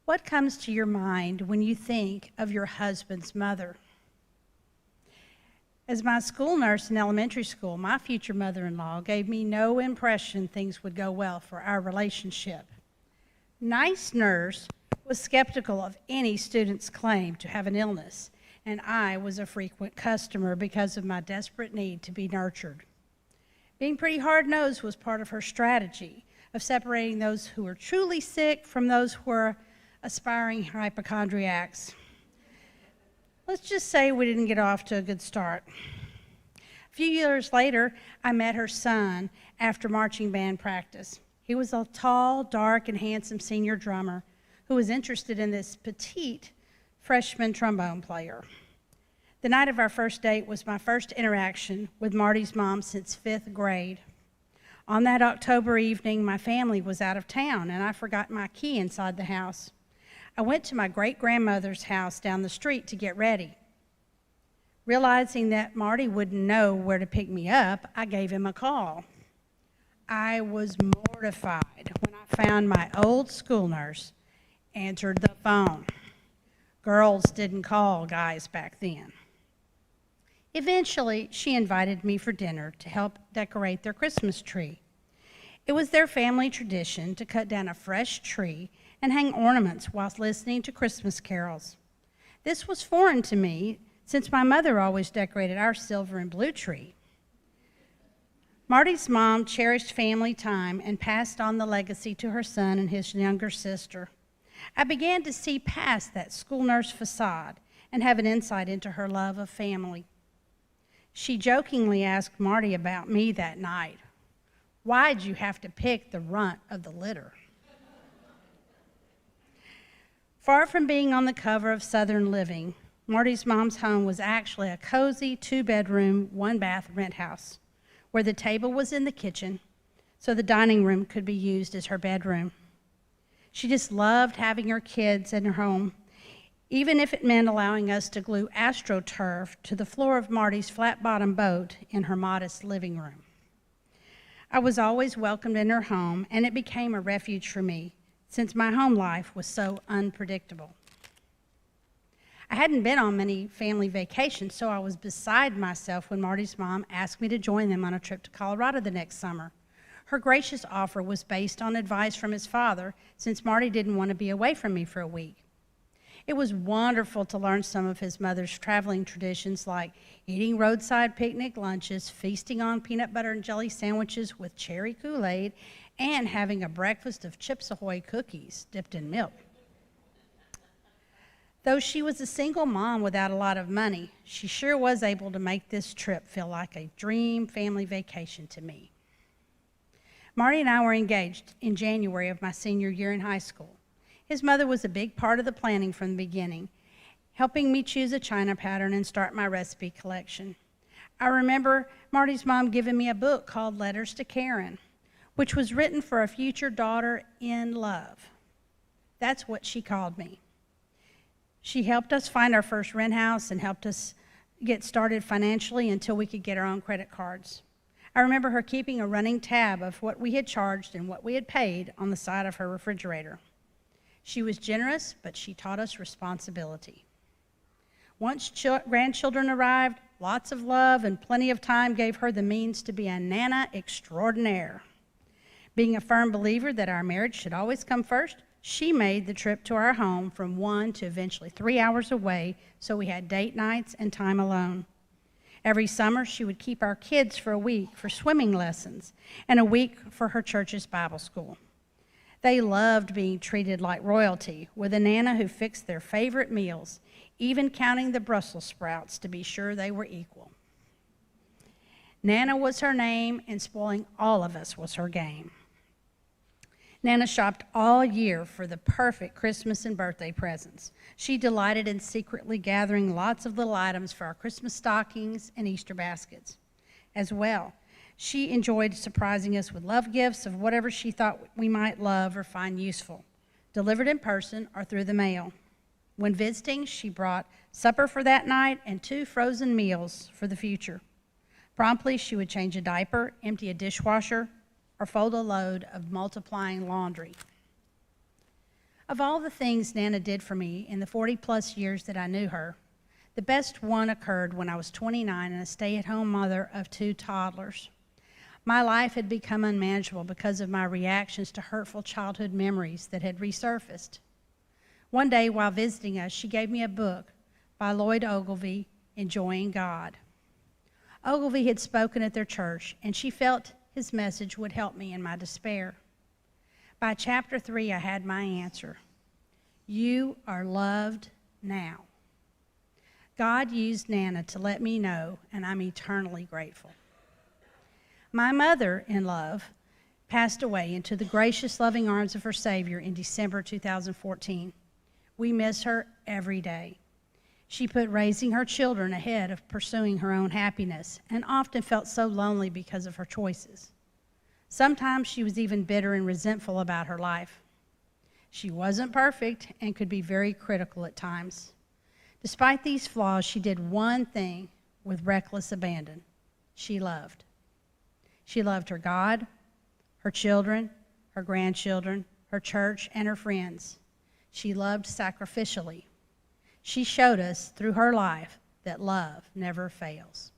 What comes to your mind when you think of your husband's mother? As my school nurse in elementary school, my future mother-in-law gave me no impression things would go well for our relationship. Nice nurse was skeptical of any student's claim to have an illness, and I was a frequent customer because of my desperate need to be nurtured. Being pretty hard-nosed was part of her strategy of separating those who were truly sick from those who were aspiring hypochondriacs. Let's just say we didn't get off to a good start. A few years later, I met her son after marching band practice. He was a tall, dark, and handsome senior drummer who was interested in this petite freshman trombone player. The night of our first date was my first interaction with Marty's mom since 5th grade. On that October evening, my family was out of town, and I forgot my key inside the house. I went to my great-grandmother's house down the street to get ready. Realizing that Marty wouldn't know where to pick me up, I gave him a call. I was mortified when I found my old school nurse answered the phone. Girls didn't call guys back then. Eventually, she invited me for dinner to help decorate their Christmas tree. It was their family tradition to cut down a fresh tree and hang ornaments whilst listening to Christmas carols. This was foreign to me, since my mother always decorated our silver and blue tree. Marty's mom cherished family time and passed on the legacy to her son and his younger sister. I began to see past that school nurse facade and have an insight into her love of family. She jokingly asked Marty about me that night. Why'd you have to pick the runt of the litter? Far from being on the cover of Southern Living, Marty's mom's home was actually a cozy 2-bedroom, 1-bath rent house, where the table was in the kitchen, so the dining room could be used as her bedroom. She just loved having her kids in her home, even if it meant allowing us to glue AstroTurf to the floor of Marty's flat-bottom boat in her modest living room. I was always welcomed in her home, and it became a refuge for me, since my home life was so unpredictable. I hadn't been on many family vacations, so I was beside myself when Marty's mom asked me to join them on a trip to Colorado the next summer. Her gracious offer was based on advice from his father, since Marty didn't want to be away from me for a week. It was wonderful to learn some of his mother's traveling traditions, like eating roadside picnic lunches, feasting on peanut butter and jelly sandwiches with cherry Kool-Aid, and having a breakfast of Chips Ahoy cookies dipped in milk. Though she was a single mom without a lot of money, she sure was able to make this trip feel like a dream family vacation to me. Marty and I were engaged in January of my senior year in high school. His mother was a big part of the planning from the beginning, helping me choose a china pattern and start my recipe collection. I remember Marty's mom giving me a book called Letters to Karen, which was written for a future daughter in love. That's what she called me. She helped us find our first rent house and helped us get started financially until we could get our own credit cards. I remember her keeping a running tab of what we had charged and what we had paid on the side of her refrigerator. She was generous, but she taught us responsibility. Once grandchildren arrived, lots of love and plenty of time gave her the means to be a nana extraordinaire. Being a firm believer that our marriage should always come first, she made the trip to our home from 1 to eventually 3 hours away, so we had date nights and time alone. Every summer, she would keep our kids for a week for swimming lessons and a week for her church's Bible school. They loved being treated like royalty, with a nana who fixed their favorite meals, even counting the Brussels sprouts to be sure they were equal. Nana was her name, and spoiling all of us was her game. Nana shopped all year for the perfect Christmas and birthday presents. She delighted in secretly gathering lots of little items for our Christmas stockings and Easter baskets. As well, she enjoyed surprising us with love gifts of whatever she thought we might love or find useful, delivered in person or through the mail. When visiting, she brought supper for that night and 2 frozen meals for the future. Promptly, she would change a diaper, empty a dishwasher, or fold a load of multiplying laundry. Of all the things Nana did for me in the 40-plus years that I knew her, the best one occurred when I was 29 and a stay-at-home mother of 2 toddlers. My life had become unmanageable because of my reactions to hurtful childhood memories that had resurfaced. One day, while visiting us, she gave me a book by Lloyd Ogilvie, Enjoying God. Ogilvie had spoken at their church, and she felt his message would help me in my despair. By chapter 3, I had my answer. You are loved now. God used Nana to let me know, and I'm eternally grateful. My mother, in love, passed away into the gracious, loving arms of her Savior in December 2014. We miss her every day. She put raising her children ahead of pursuing her own happiness and often felt so lonely because of her choices. Sometimes she was even bitter and resentful about her life. She wasn't perfect and could be very critical at times. Despite these flaws, she did one thing with reckless abandon. She loved. She loved her God, her children, her grandchildren, her church, and her friends. She loved sacrificially. She showed us through her life that love never fails.